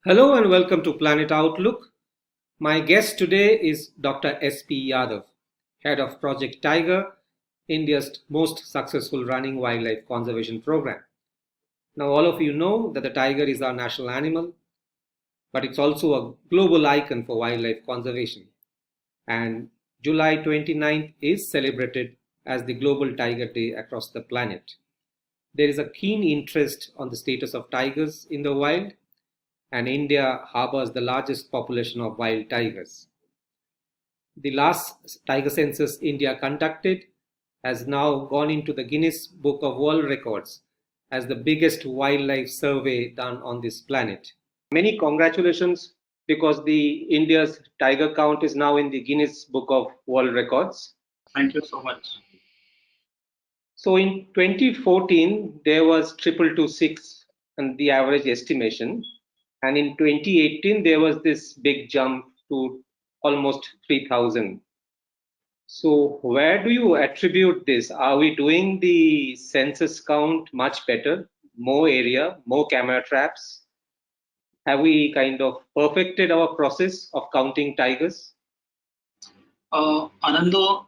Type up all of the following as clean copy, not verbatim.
Hello and welcome to Planet Outlook. My guest today is Dr. S.P. Yadav, head of Project Tiger, India's most successful running wildlife conservation program. Now, all of you know that the tiger is our national animal, but it's also a global icon for wildlife conservation. And July 29th is celebrated as the Global Tiger Day across the planet. There is a keen interest on the status of tigers in the wild, and India harbors the largest population of wild tigers. The last tiger census India conducted has now gone into the Guinness Book of World Records as the biggest wildlife survey done on this planet. Many congratulations because the India's tiger count is now in the Guinness Book of World Records. Thank you so much. So in 2014, there was 2226 and the average estimation. And in 2018, there was this big jump to almost 3,000. So where do you attribute this? Are we doing the census count much better? More area, more camera traps? Have we kind of perfected our process of counting tigers? Ananda,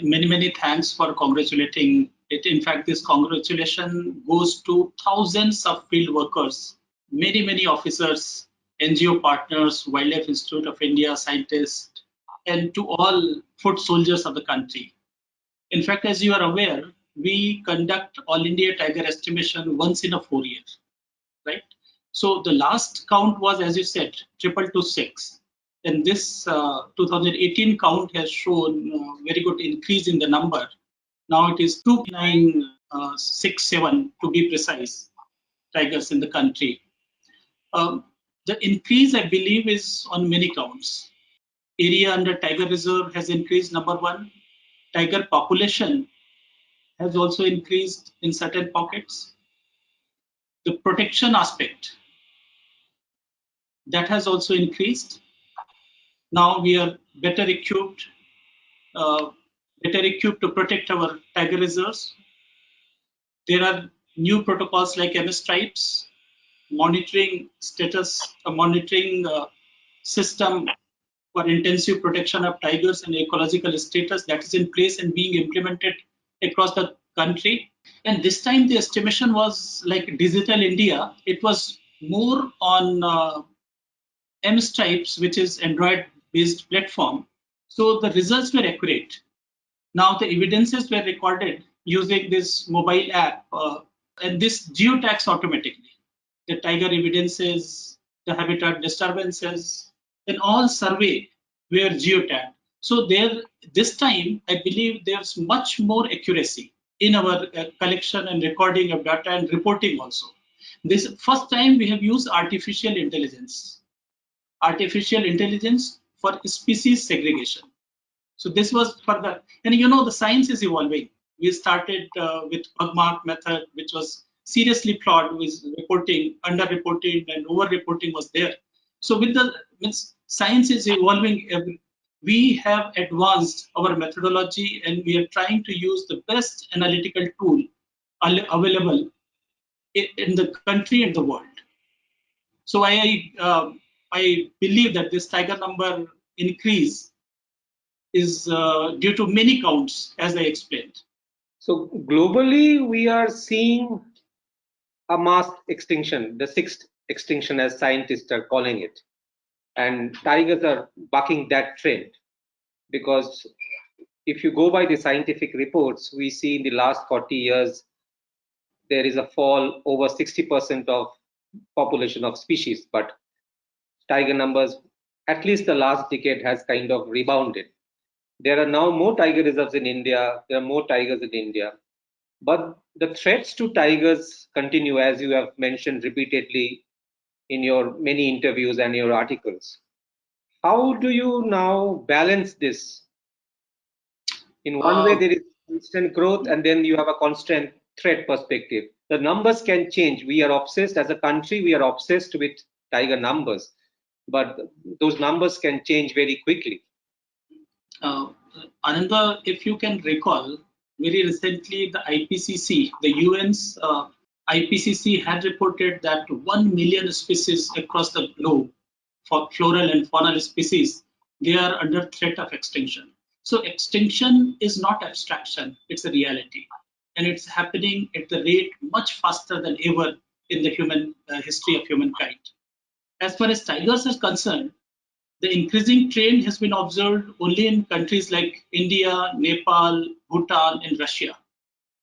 many thanks for congratulating it. In fact, this congratulation goes to thousands of field workers, many officers, NGO partners, Wildlife Institute of India, scientists, and to all foot soldiers of the country. In fact, as you are aware, we conduct All India Tiger Estimation once in a 4 years, right? So the last count was, as you said, 2226. And this 2018 count has shown very good increase in the number. Now it is 2967 to be precise, tigers in the country. The increase, I believe, is on many counts. Area under tiger reserve has increased, number one. Tiger population has also increased in certain pockets. The protection aspect, that has also increased. Now we are better equipped to protect our tiger reserves. There are new protocols like MS stripes, monitoring status, monitoring system for intensive protection of tigers and ecological status that is in place and being implemented across the country. And this time the estimation was like Digital India. It was more on M-Stripes, which is Android-based platform. So the results were accurate. Now the evidences were recorded using this mobile app, and this geotags automatically. The tiger evidences, the habitat disturbances, and all survey were geotagged. So there, this time, I believe there's much more accuracy in our collection and recording of data and reporting also. This first time we have used artificial intelligence for species segregation. So this was for the, and you know, the science is evolving. We started with bugmark method, which was seriously flawed with reporting, underreporting, and over-reporting was there. So with the science is evolving, we have advanced our methodology and we are trying to use the best analytical tool available in the country and the world. So I believe that this tiger number increase is due to many counts, as I explained. So globally, we are seeing a mass extinction, the sixth extinction as scientists are calling it. And tigers are bucking that trend because if you go by the scientific reports, we see in the last 40 years, there is a fall over 60% of population of species, but tiger numbers, at least the last decade, has kind of rebounded. There are now more tiger reserves in India, there are more tigers in India, but the threats to tigers continue, as you have mentioned repeatedly in your many interviews and your articles. How do you now balance this? In one way, there is constant growth, and then you have a constant threat perspective. The numbers can change. We are obsessed as a country, we are obsessed with tiger numbers, but those numbers can change very quickly. Ananda, if you can recall, very recently the IPCC, the UN's IPCC had reported that 1 million species across the globe, for floral and faunal species, they are under threat of extinction. So extinction is not abstraction, it's a reality. And it's happening at the rate much faster than ever in the human history of humankind. As far as tigers is concerned, the increasing trend has been observed only in countries like India, Nepal, Bhutan, and Russia.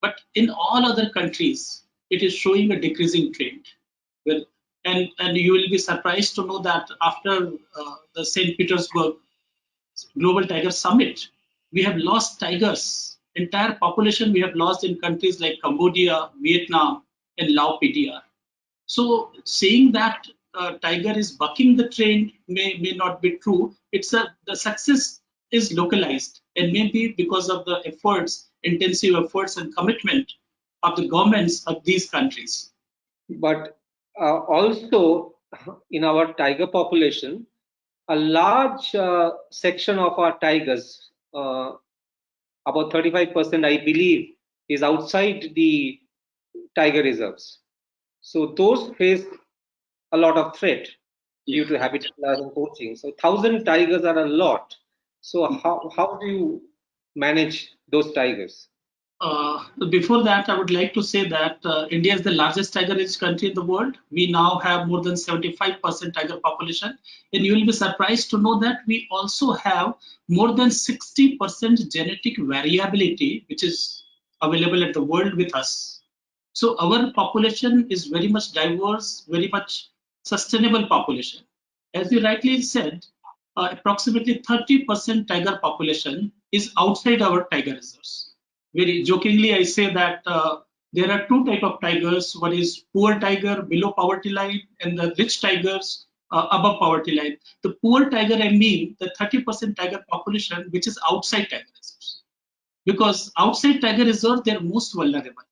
But in all other countries, it is showing a decreasing trend. And you will be surprised to know that after the St. Petersburg Global Tiger Summit, we have lost tigers. Entire population we have lost in countries like Cambodia, Vietnam, and Laos PDR. So saying that tiger is bucking the trend may not be true. The success is localized and maybe because of the efforts, intensive efforts and commitment of the governments of these countries. But also in our tiger population, a large section of our tigers, about 35%, I believe, is outside the tiger reserves. So those face a lot of threat due to habitat loss and poaching. So 1,000 tigers are a lot. So how do you manage those tigers? Before that, I would like to say that India is the largest tiger-rich country in the world. We now have more than 75% tiger population. And you will be surprised to know that we also have more than 60% genetic variability, which is available at the world with us. So our population is very much diverse, very much sustainable population. As you rightly said, approximately 30% tiger population is outside our tiger reserves. Very jokingly, I say that there are two types of tigers. One is poor tiger below poverty line and the rich tigers above poverty line. The poor tiger, I mean the 30% tiger population, which is outside tiger reserves. Because outside tiger reserve, they are most vulnerable.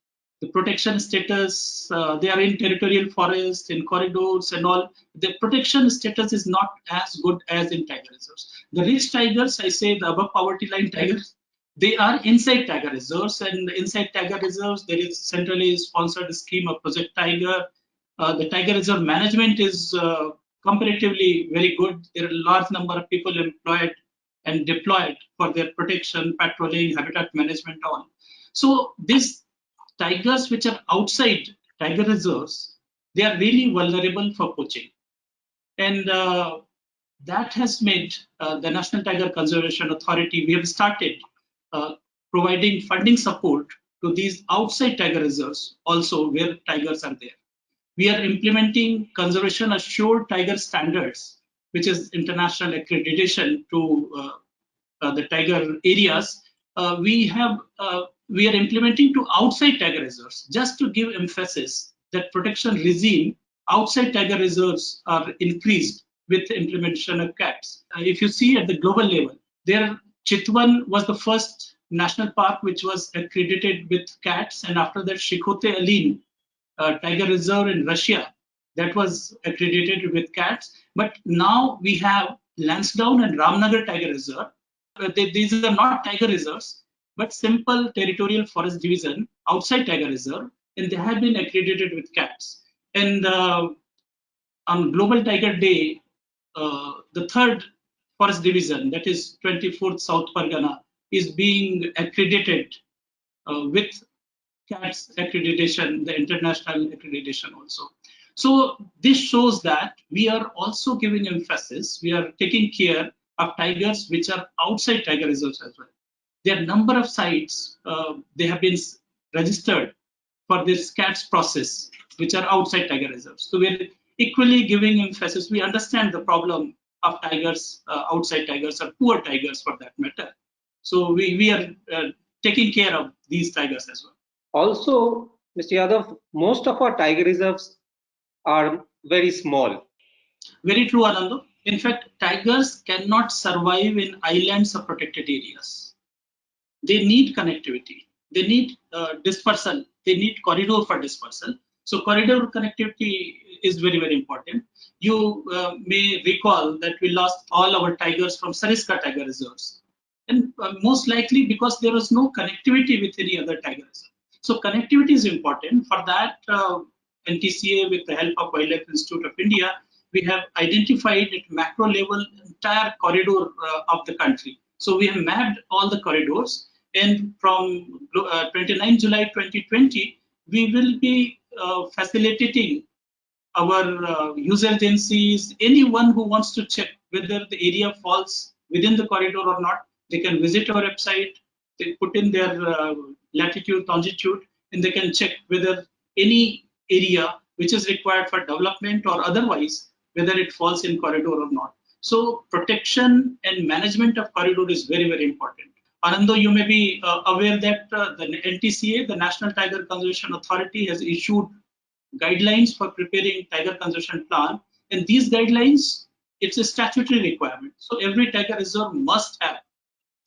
The protection status, they are in territorial forests, in corridors and all. The protection status is not as good as in tiger reserves. The rich tigers, I say the above poverty line tigers, they are inside tiger reserves, and inside tiger reserves, there is centrally sponsored scheme of Project Tiger. The tiger reserve management is comparatively very good. There are a large number of people employed and deployed for their protection, patrolling, habitat management, all. So these tigers which are outside tiger reserves, they are really vulnerable for poaching. And that has made the National Tiger Conservation Authority, we have started providing funding support to these outside tiger reserves also where tigers are there. We are implementing conservation assured tiger standards, which is international accreditation to the tiger areas. We are implementing to outside tiger reserves just to give emphasis that protection regime outside tiger reserves are increased with implementation of cats. If you see at the global level, Chitwan was the first national park which was accredited with cats, and after that Shikote Alin Tiger Reserve in Russia, that was accredited with cats. But now we have Lansdowne and Ramnagar Tiger Reserve. These are not tiger reserves, but simple territorial forest division outside tiger reserve, and they have been accredited with cats. And on Global Tiger Day, the third forest division, that is 24th South Pargana, is being accredited with CATS accreditation, the international accreditation also. So this shows that we are also giving emphasis, we are taking care of tigers which are outside tiger reserves as well. There are number of sites, they have been registered for this CATS process, which are outside tiger reserves. So we're equally giving emphasis. We understand the problem of tigers, outside tigers, or poor tigers for that matter. So we are taking care of these tigers as well. Also, Mr. Yadav, most of our tiger reserves are very small. Very true, Ananda. In fact, tigers cannot survive in islands or protected areas. They need connectivity. They need dispersal. They need corridor for dispersal. So corridor connectivity is very, very important. You may recall that we lost all our tigers from Sariska tiger reserves. And most likely because there was no connectivity with any other tiger reserve. So connectivity is important. For that, NTCA, with the help of Wildlife Institute of India, we have identified at macro level entire corridor of the country. So we have mapped all the corridors, and from 29 July 2020, we will be facilitating our user agencies, anyone who wants to check whether the area falls within the corridor or not, they can visit our website, they put in their latitude, longitude, and they can check whether any area which is required for development or otherwise, whether it falls in corridor or not. So protection and management of corridor is very, very important. Ananda, you may be aware that the NTCA, the National Tiger Conservation Authority, has issued guidelines for preparing tiger conservation plan, and these guidelines, it's a statutory requirement. So every tiger reserve must have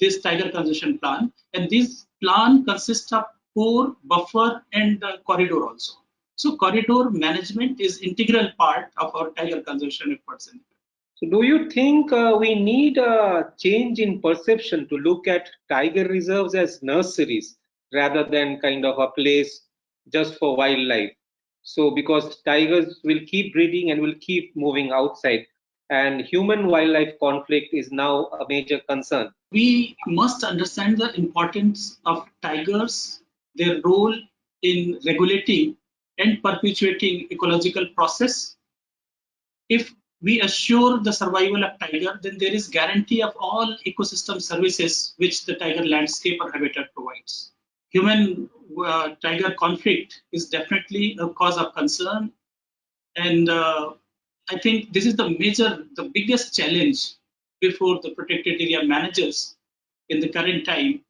this tiger conservation plan, and this plan consists of core, buffer, and corridor also. So corridor management is integral part of our tiger conservation efforts. So do you think we need a change in perception to look at tiger reserves as nurseries rather than kind of a place just for wildlife? So because tigers will keep breeding and will keep moving outside, and human wildlife conflict is now a major concern. We must understand the importance of tigers, their role in regulating and perpetuating ecological process. If we assure the survival of tiger, then there is guarantee of all ecosystem services which the tiger landscape or habitat provides. Human tiger conflict is definitely a cause of concern, and I think this is the biggest challenge before the protected area managers in the current time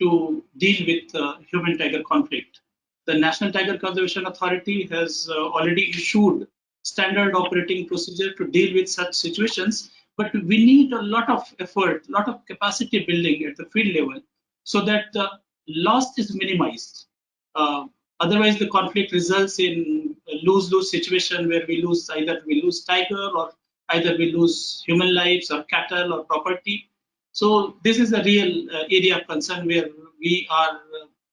to deal with human tiger conflict. The National Tiger Conservation Authority has already issued standard operating procedure to deal with such situations, but we need a lot of effort, a lot of capacity building at the field level so that the loss is minimized. Otherwise, the conflict results in a lose-lose situation where either we lose tiger or either we lose human lives or cattle or property. So this is a real area of concern where we are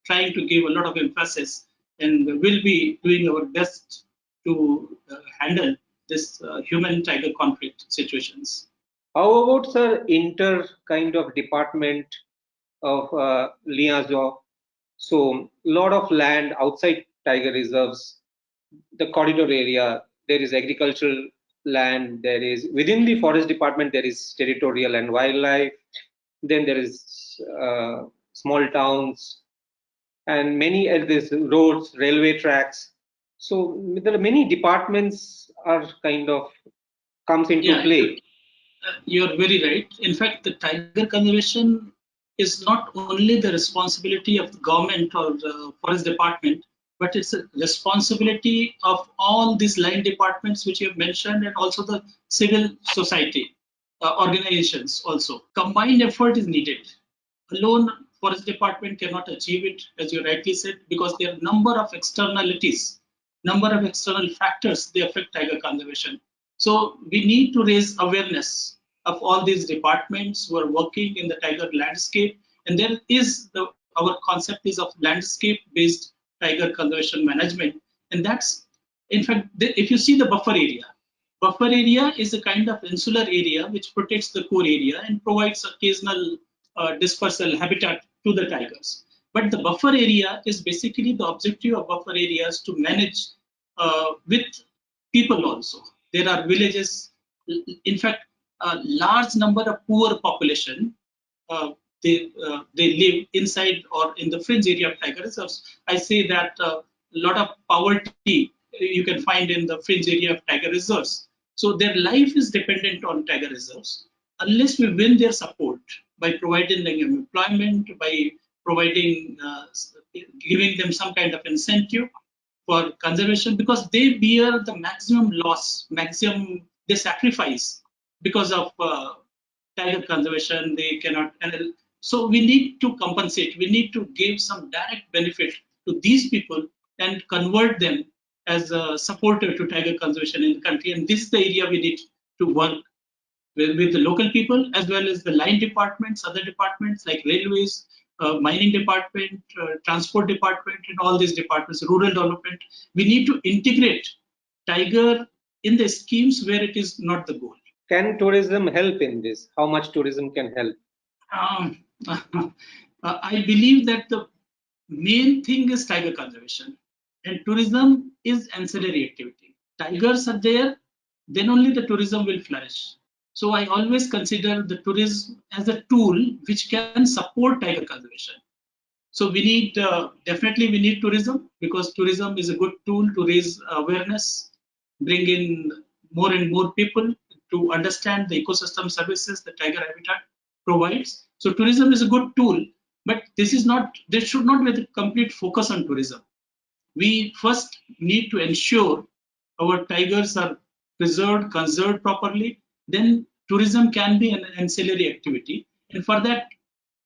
trying to give a lot of emphasis and will be doing our best to handle this human tiger conflict situations. How about, sir, inter kind of department of liaison? So, lot of land outside tiger reserves, the corridor area, there is agricultural land, there is within the forest department, there is territorial and wildlife, then there is small towns, and many these roads, railway tracks. So there are many departments are kind of comes into play. You're very right. In fact, the tiger conservation is not only the responsibility of the government or the forest department, but it's a responsibility of all these line departments which you have mentioned, and also the civil society organizations also. Combined effort is needed. Alone, forest department cannot achieve it, as you rightly said, because there are number of externalities, number of external factors they affect tiger conservation. So we need to raise awareness of all these departments who are working in the tiger landscape, and there is our concept is of landscape-based tiger conservation management, and that's in fact if you see the buffer area is a kind of insular area which protects the core area and provides occasional dispersal habitat to the tigers. But the buffer area is basically the objective of buffer areas to manage with people also. There are villages, in fact, a large number of poor population, they live inside or in the fringe area of tiger reserves. I say that a lot of poverty you can find in the fringe area of tiger reserves. So their life is dependent on tiger reserves. Unless we win their support by providing them employment, by providing, giving them some kind of incentive for conservation, because they bear the maximum loss, they sacrifice because of tiger conservation. They cannot, and so we need to compensate. We need to give some direct benefit to these people and convert them as a supporter to tiger conservation in the country. And this is the area we need to work with the local people as well as the line departments, other departments like railways, mining department, transport department, and all these departments, rural development. We need to integrate tiger in the schemes where it is not the goal. Can tourism help in this? How much tourism can help? Um, I believe that the main thing is tiger conservation, and tourism is ancillary activity. Tigers are there, then only the tourism will flourish. So I always consider the tourism as a tool which can support tiger conservation. So we need definitely we need tourism, because tourism is a good tool to raise awareness, bring in more and more people to understand the ecosystem services that tiger habitat provides. So tourism is a good tool, but this should not be the complete focus on tourism. We first need to ensure our tigers are preserved, conserved properly. Then tourism can be an ancillary activity, and for that,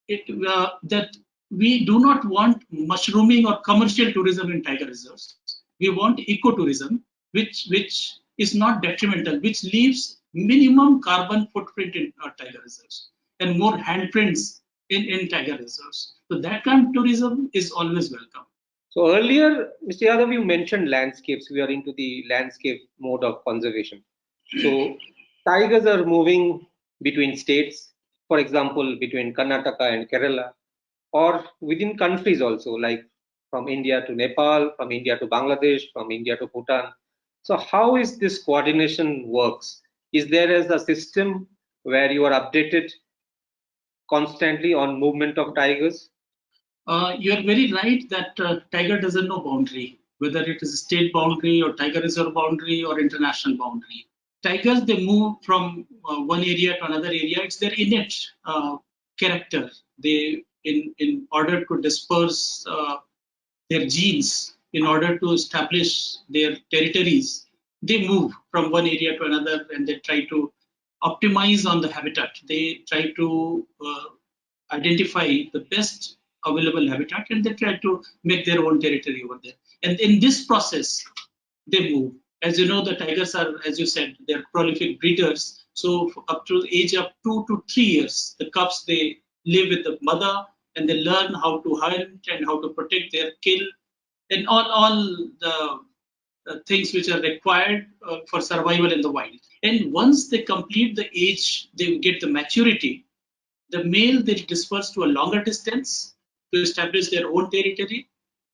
that we do not want mushrooming or commercial tourism in tiger reserves. We want ecotourism, which is not detrimental, which leaves minimum carbon footprint in our tiger reserves and more handprints in tiger reserves. So that kind of tourism is always welcome. So earlier, Mr. Yadav, you mentioned landscapes. We are into the landscape mode of conservation. So tigers are moving between states, for example, between Karnataka and Kerala, or within countries also, like from India to Nepal, from India to Bangladesh, from India to Bhutan. So how is this coordination works? Is there as a system where you are updated constantly on movement of tigers? You are very right that tiger doesn't know boundary, whether it is a state boundary or tiger reserve boundary or international boundary. Tigers, they move from one area to another area. It's their innate character. They, in order to disperse their genes, in order to establish their territories, they move from one area to another, and they try to optimize on the habitat. They try to identify the best available habitat, and they try to make their own territory over there. And in this process, they move. As you know, the tigers are, as you said, they're prolific breeders. So up to the age of 2 to 3 years, the cubs, they live with the mother, and they learn how to hunt and how to protect their kill, and all the things which are required for survival in the wild. And once they complete the age, they get the maturity, the male, they disperse to a longer distance to establish their own territory.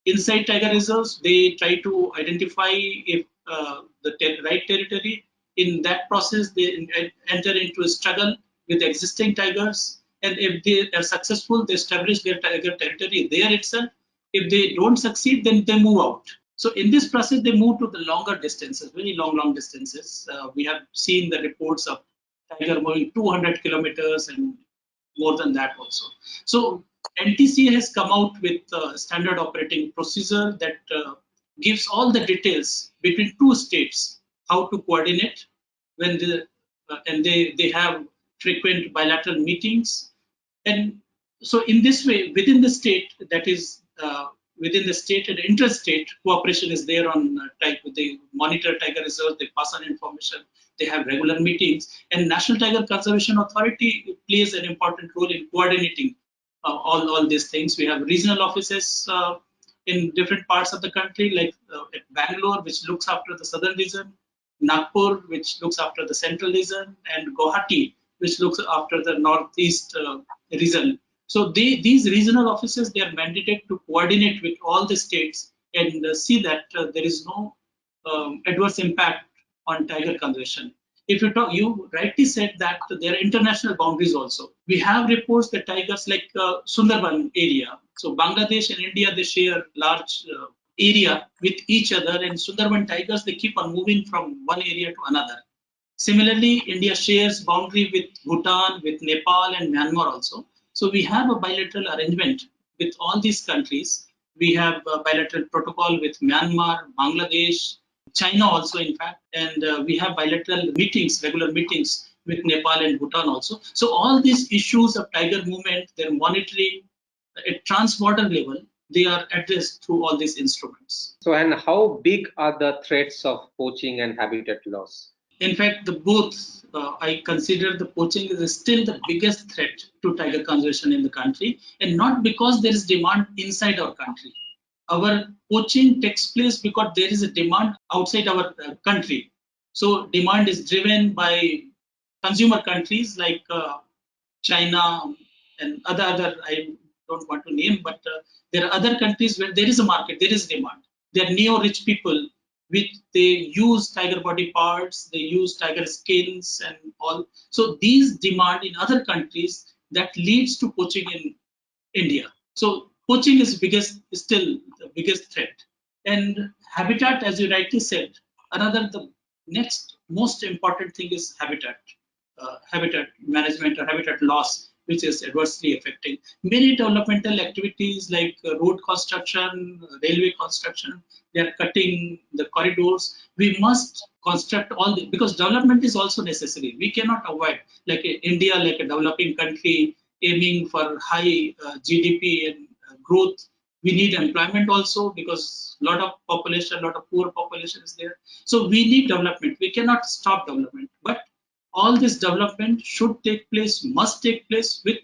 Inside tiger reserves, they try to identify if the right territory. In that process, they enter into a struggle with existing tigers. And if they are successful, they establish their tiger territory there itself. If they don't succeed, then they move out. So in this process, they move to the longer distances, very long distances. We have seen the reports of tiger moving 200 kilometers and more than that also. So NTCA has come out with a standard operating procedure that gives all the details between two states, how to coordinate when and they have frequent bilateral meetings. And so in this way, within the state, that is within the state and interstate cooperation is there on they monitor tiger reserves, they pass on information, they have regular meetings, and National Tiger Conservation Authority plays an important role in coordinating all these things. We have regional offices in different parts of the country, like at Bangalore, which looks after the southern region, Nagpur, which looks after the central region, and Guwahati, which looks after the northeast region. So these regional offices, they are mandated to coordinate with all the states and see that there is no adverse impact on tiger conservation. If you talk, you rightly said that there are international boundaries also. We have reports that tigers like Sundarban area. So Bangladesh and India, they share large area with each other, and Sundarban tigers, they keep on moving from one area to another. Similarly, India shares boundary with Bhutan, with Nepal and Myanmar also. So we have a bilateral arrangement with all these countries. We have a bilateral protocol with Myanmar, Bangladesh, China also, in fact, and we have bilateral meetings, regular meetings with Nepal and Bhutan also. So all these issues of tiger movement, their monitoring at transborder level, they are addressed through all these instruments. So, and how big are the threats of poaching and habitat loss? In fact, I consider the poaching is still the biggest threat to tiger conservation in the country, and not because there is demand inside our country. Our poaching takes place because there is a demand outside our country. So demand is driven by consumer countries like China and other I don't want to name, but there are other countries where there is a market, there is demand. They are neo-rich people, which they use tiger body parts, they use tiger skins and all. So these demand in other countries that leads to poaching in India. So poaching is still the biggest threat. And habitat, as you rightly said, another the next most important thing is habitat management or habitat loss, which is adversely affecting many developmental activities like road construction, railway construction. They are cutting the corridors. We must construct all the because development is also necessary. We cannot avoid India, like a developing country aiming for high GDP and growth. We need employment also because a lot of population, a lot of poor population is there. So we need development. We cannot stop development, but all this development should take place, must take place with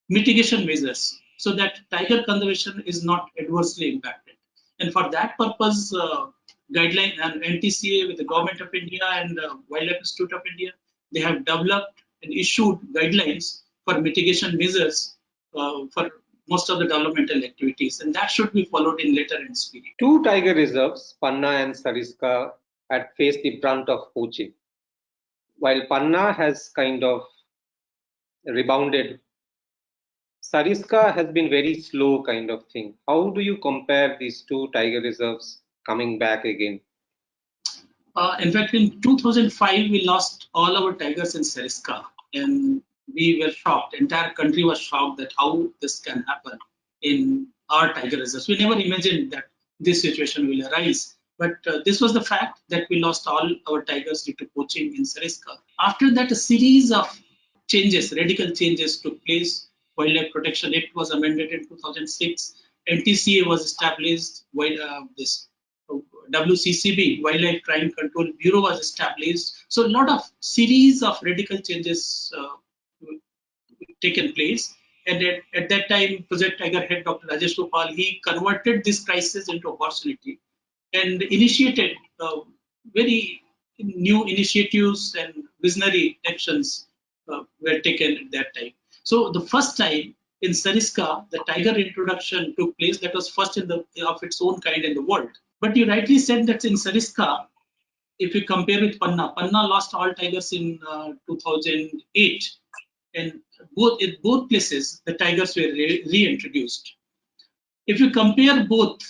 mitigation measures so that tiger conservation is not adversely impacted. And for that purpose, guideline and NTCA with the Government of India and Wildlife Institute of India, they have developed and issued guidelines for mitigation measures for most of the developmental activities, and that should be followed in letter and spirit. Two tiger reserves, Panna and Sariska, had faced the brunt of poaching, while Panna has kind of rebounded. Sariska has been very slow kind of thing. How do you compare these two tiger reserves coming back again? In fact, in 2005, we lost all our tigers in Sariska, and we were shocked. Entire country was shocked that how this can happen in our tiger reserves. We never imagined that this situation will arise. But this was the fact that we lost all our tigers due to poaching in Sariska. After that, a series of changes, radical changes took place. Wildlife Protection Act was amended in 2006. NTCA was established. While this WCCB, Wildlife Crime Control Bureau, was established. So a lot of series of radical changes taken place. And at that time, Project Tiger head Dr. Rajesh Gopal, he converted this crisis into opportunity and initiated very new initiatives and visionary actions were taken at that time. So the first time in Sariska, the tiger introduction took place. That was first of its own kind in the world. But you rightly said that in Sariska, if you compare with Panna, Panna lost all tigers in 2008, and in both places the tigers were reintroduced. If you compare both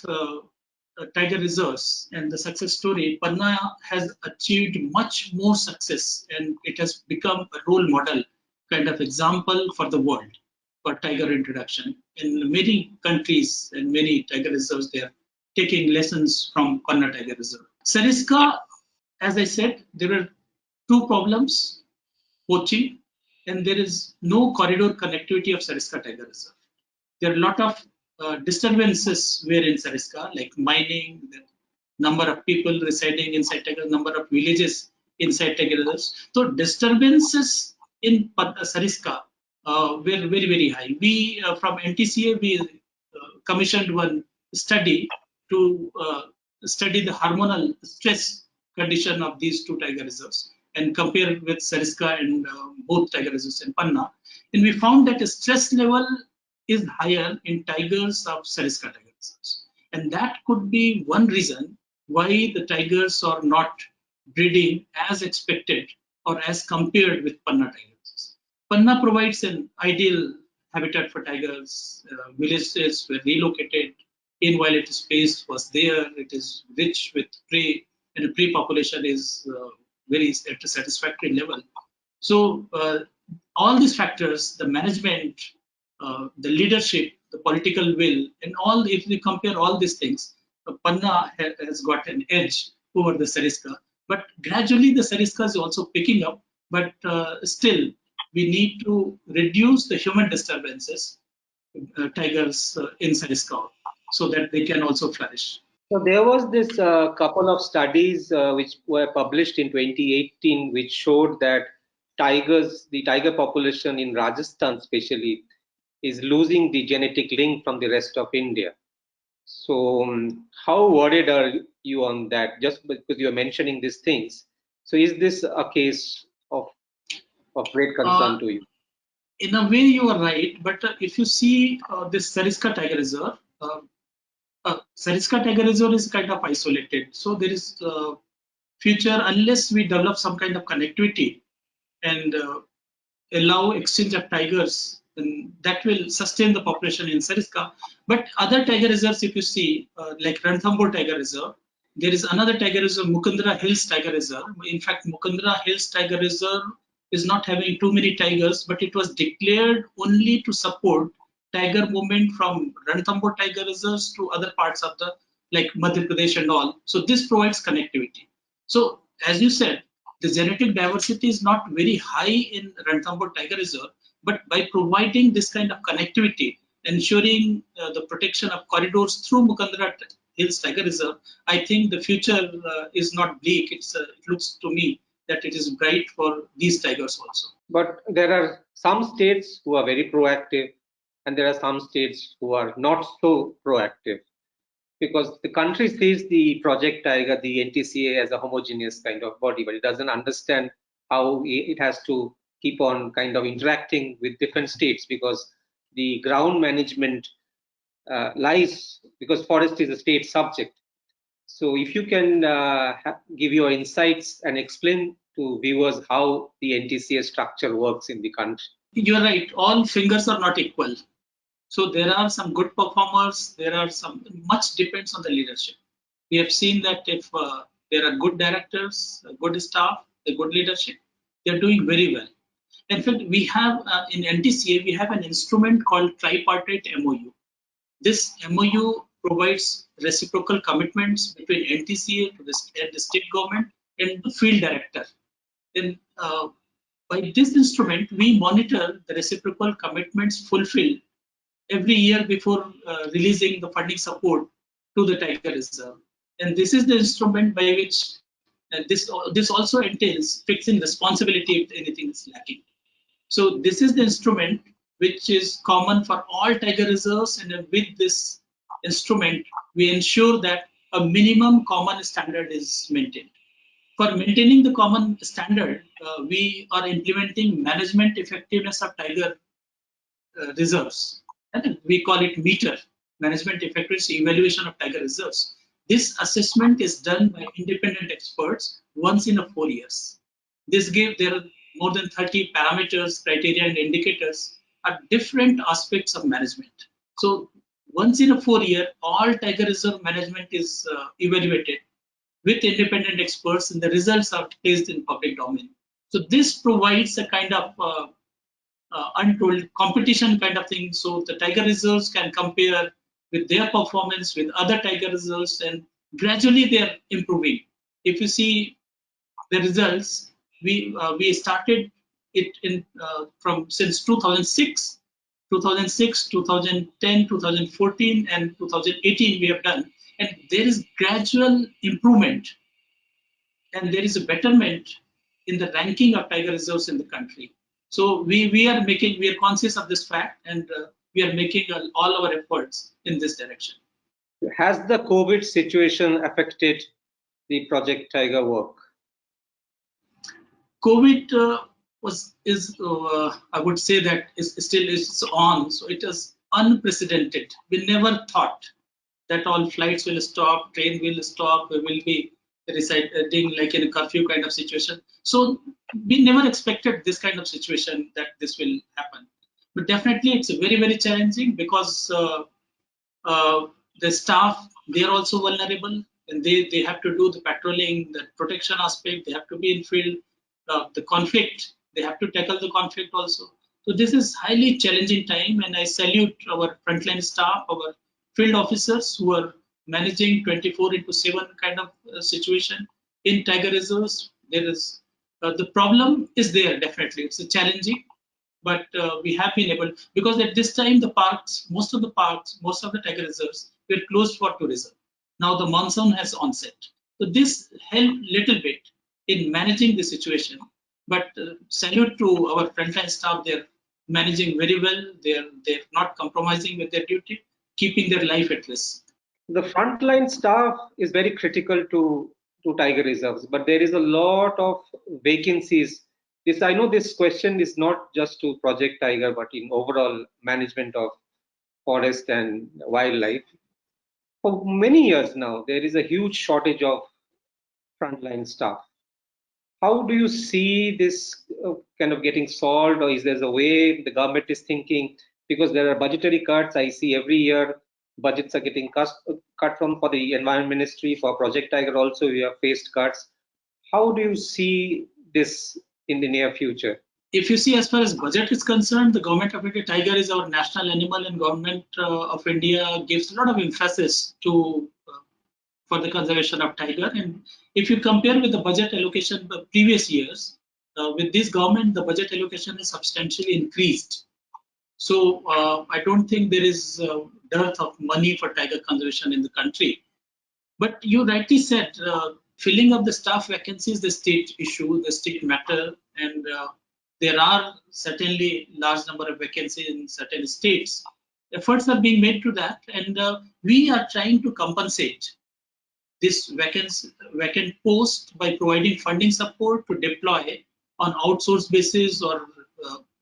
tiger reserves and the success story, Panna has achieved much more success, and it has become a role model kind of example for the world for tiger introduction. In many countries and many tiger reserves, they are taking lessons from Panna Tiger Reserve. Sariska, as I said, there were two problems: poaching, and there is no corridor connectivity of Sariska Tiger Reserve. There are a lot of disturbances were in Sariska, like mining, the number of people residing inside Tiger, number of villages inside Tiger reserves. So disturbances in Sariska were very, very high. We from NTCA, we commissioned one study to study the hormonal stress condition of these two tiger reserves and compare with Sariska and both tiger reserves in Panna. And we found that the stress level is higher in tigers of Sariska tiger reserves. And that could be one reason why the tigers are not breeding as expected or as compared with Panna tigers. Panna provides an ideal habitat for tigers. Villages were relocated. In-wildlife space was there. It is rich with prey, and the prey population is very at a satisfactory level. So all these factors, the management, the leadership, the political will, and all, if we compare all these things, Panna has got an edge over the Sariska. But gradually the Sariska is also picking up, but still we need to reduce the human disturbances, tigers in Sariska, so that they can also flourish. So there was this couple of studies which were published in 2018, which showed that the tiger population in Rajasthan, especially, is losing the genetic link from the rest of India. So, how worried are you on that? Just because you are mentioning these things, so is this a case of great Uh, concern to you? in a way, you are right, but if you see this Sariska Tiger Reserve, Sariska Tiger Reserve is kind of isolated. So there is future unless we develop some kind of connectivity and allow exchange of tigers, then that will sustain the population in Sariska. But other tiger reserves, if you see, like Ranthambore Tiger Reserve, there is another tiger reserve, Mukundra Hills Tiger Reserve. In fact, Mukundra Hills Tiger Reserve is not having too many tigers, but it was declared only to support tiger movement from Ranthambore Tiger Reserves to other parts of the like Madhya Pradesh and all. So this provides connectivity. So as you said, the genetic diversity is not very high in Ranthambore Tiger Reserve, but by providing this kind of connectivity, ensuring the protection of corridors through Mukandra Hills Tiger Reserve, I think the future is not bleak. It looks to me that it is bright for these tigers also. But there are some states who are very proactive, and there are some states who are not so proactive, because the country sees the Project Tiger, the NTCA, as a homogeneous kind of body, but it doesn't understand how it has to keep on kind of interacting with different states, because the ground management lies, because forest is a state subject. So if you can give your insights and explain to viewers how the NTCA structure works in the country. You're right, all fingers are not equal. So there are some good performers, there are some, much depends on the leadership. We have seen that if there are good directors, good staff, the good leadership, they're doing very well. In fact, we have in NTCA, we have an instrument called tripartite MOU. This MOU provides reciprocal commitments between NTCA to the state government and the field director. Then by this instrument, we monitor the reciprocal commitments fulfilled every year before releasing the funding support to the Tiger Reserve. And this is the instrument by which this also entails fixing responsibility if anything is lacking. So this is the instrument which is common for all tiger reserves, and with this instrument, we ensure that a minimum common standard is maintained. For maintaining the common standard, we are implementing management effectiveness of tiger reserves. And we call it meter, management effectiveness evaluation of tiger reserves. This assessment is done by independent experts once in a 4 years. There are more than 30 parameters, criteria, and indicators at different aspects of management. So once in a 4 year, all tiger reserve management is evaluated with independent experts, and the results are placed in public domain. So this provides a kind of untold competition kind of thing. So the tiger reserves can compare with their performance with other tiger reserves, and gradually they are improving. If you see the results, we started it in from since 2006, 2010, 2014, and 2018 we have done, and there is gradual improvement and there is a betterment in the ranking of tiger reserves in the country. So we are conscious of this fact, and we are making all our efforts in this direction. Has the COVID situation affected the Project Tiger work? COVID I would say that is still is on, so it is unprecedented. We never thought that all flights will stop, train will stop, we will be residing like in a curfew kind of situation. So we never expected this kind of situation that this will happen. But definitely it's very, very challenging because the staff, they are also vulnerable, and they have to do the patrolling, the protection aspect, they have to be in field, the conflict, they have to tackle the conflict also. So this is highly challenging time, and I salute our frontline staff, our field officers who are managing 24/7 kind of situation in tiger reserves. There is the problem is there, definitely it's a challenging, but we have been able, because at this time the parks, most of the tiger reserves were closed for tourism. Now the monsoon has onset. So this helped little bit in managing the situation. But salute to our frontline staff, they're managing very well. They're not compromising with their duty, keeping their life at risk. The frontline staff is very critical to tiger reserves, but there is a lot of vacancies. This, I know this question is not just to Project Tiger, but in overall management of forest and wildlife. For many years now, there is a huge shortage of frontline staff. How do you see this kind of getting solved, or is there a way the government is thinking? Because there are budgetary cuts. I see every year budgets are getting cut from for the Environment Ministry, for Project Tiger also we have faced cuts. How do you see this in the near future? If you see, as far as budget is concerned, the government of India, tiger is our national animal, and government of India gives a lot of emphasis to for the conservation of tiger. And if you compare with the budget allocation of previous years, with this government, the budget allocation is substantially increased. So I don't think there is dearth of money for tiger conservation in the country. But you rightly said, filling up the staff vacancies, the state issue, the state matter, and there are certainly large number of vacancies in certain states. Efforts are being made to that, and we are trying to compensate this vacant post by providing funding support to deploy on outsourced basis or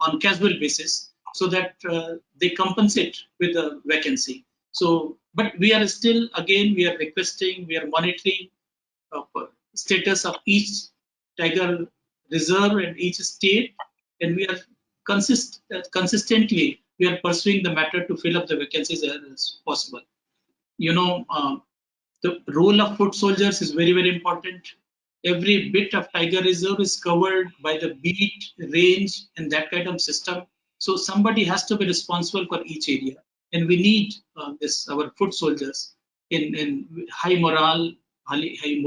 on casual basis, so that they compensate with the vacancy. So, but we are still, again, we are requesting, we are monitoring status of each tiger reserve and each state, and we are consistently we are pursuing the matter to fill up the vacancies as possible. You know, the role of foot soldiers is very, very important. Every bit of tiger reserve is covered by the beat, range, and that kind of system. So somebody has to be responsible for each area, and we need our foot soldiers in high morale, highly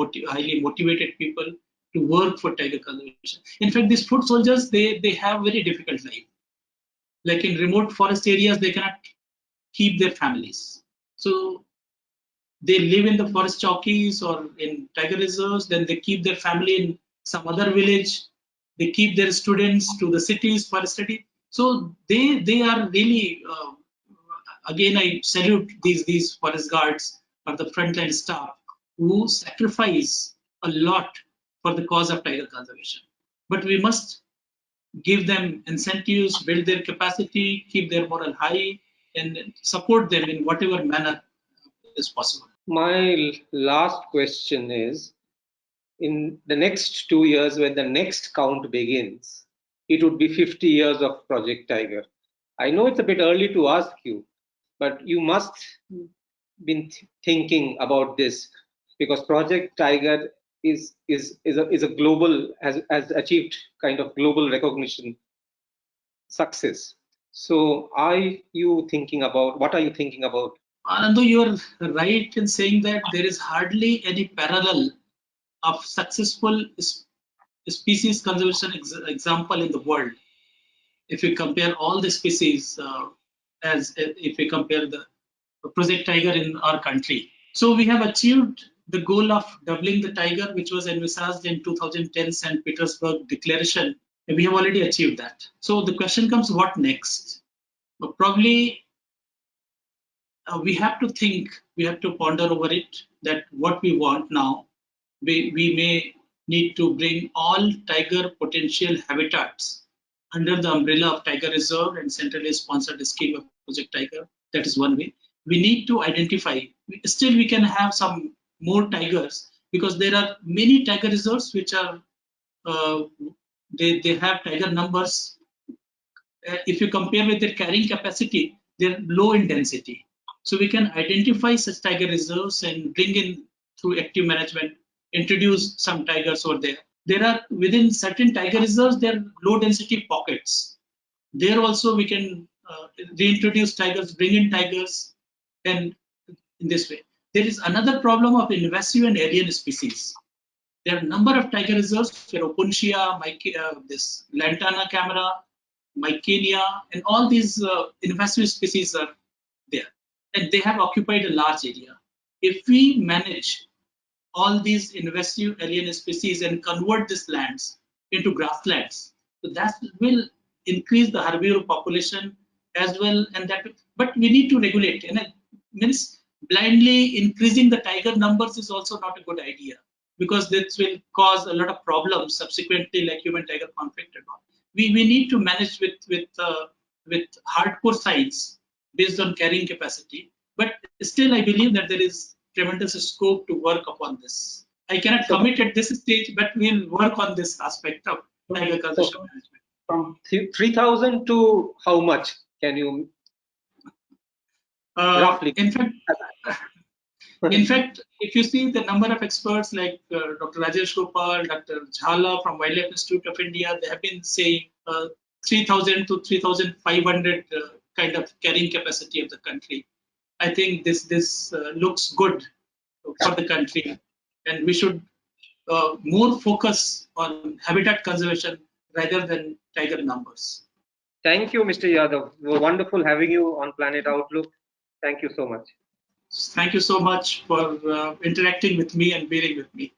motivated people to work for tiger conservation. In fact, these foot soldiers, they have very difficult life. Like in remote forest areas, they cannot keep their families. So they live in the forest chowkis or in tiger reserves, then they keep their family in some other village. They keep their students to the cities for study. So they are really, again, I salute these forest guards or the frontline staff who sacrifice a lot for the cause of tiger conservation. But we must give them incentives, build their capacity, keep their morale high, and support them in whatever manner is possible. My last question is, in the next 2 years, when the next count begins, it would be 50 years of Project Tiger. I know it's a bit early to ask you, but you must been thinking about this, because Project Tiger is a global, has achieved kind of global recognition success. So are you thinking about, what are you thinking about? Ananda, you are right in saying that there is hardly any parallel of successful species conservation example in the world. If you compare all the species, as if we compare the Project Tiger in our country. So we have achieved the goal of doubling the tiger, which was envisaged in 2010 St. Petersburg Declaration. And we have already achieved that. So the question comes, what next? Probably we have to think, we have to ponder over it, that what we want now. We may need to bring all tiger potential habitats under the umbrella of Tiger Reserve and centrally sponsored scheme of Project Tiger. That is one way. We need to identify, still we can have some more tigers, because there are many tiger reserves which are, they have tiger numbers. If you compare with their carrying capacity, they're low in density. So we can identify such tiger reserves and bring in through active management, introduce some tigers over there. There are within certain tiger reserves, there are low density pockets. There also we can reintroduce tigers, bring in tigers, and in this way. There is another problem of invasive and alien species. There are a number of tiger reserves, Feropuntia, this Lantana camera, Mycenia, and all these invasive species are there. And they have occupied a large area. if we manage all these invasive alien species and convert these lands into grasslands, so that will increase the herbivore population as well. And that, but we need to regulate. And it means blindly increasing the tiger numbers is also not a good idea, because this will cause a lot of problems subsequently, like human-tiger conflict and all. We need to manage with hardcore science based on carrying capacity. But still, I believe that there is tremendous scope to work upon this. I cannot commit at this stage, but we'll work on this aspect of tiger conservation management. From 3,000 to how much can you roughly? In fact, if you see the number of experts like Dr. Rajesh Gopal, Dr. Jhala from Wildlife Institute of India, they have been saying 3,000 to 3,500 kind of carrying capacity of the country. I think this looks good for the country, and we should more focus on habitat conservation rather than tiger numbers. Thank you, Mr. Yadav. Wonderful having you on Planet Outlook. Thank you so much. Thank you so much for interacting with me and bearing with me.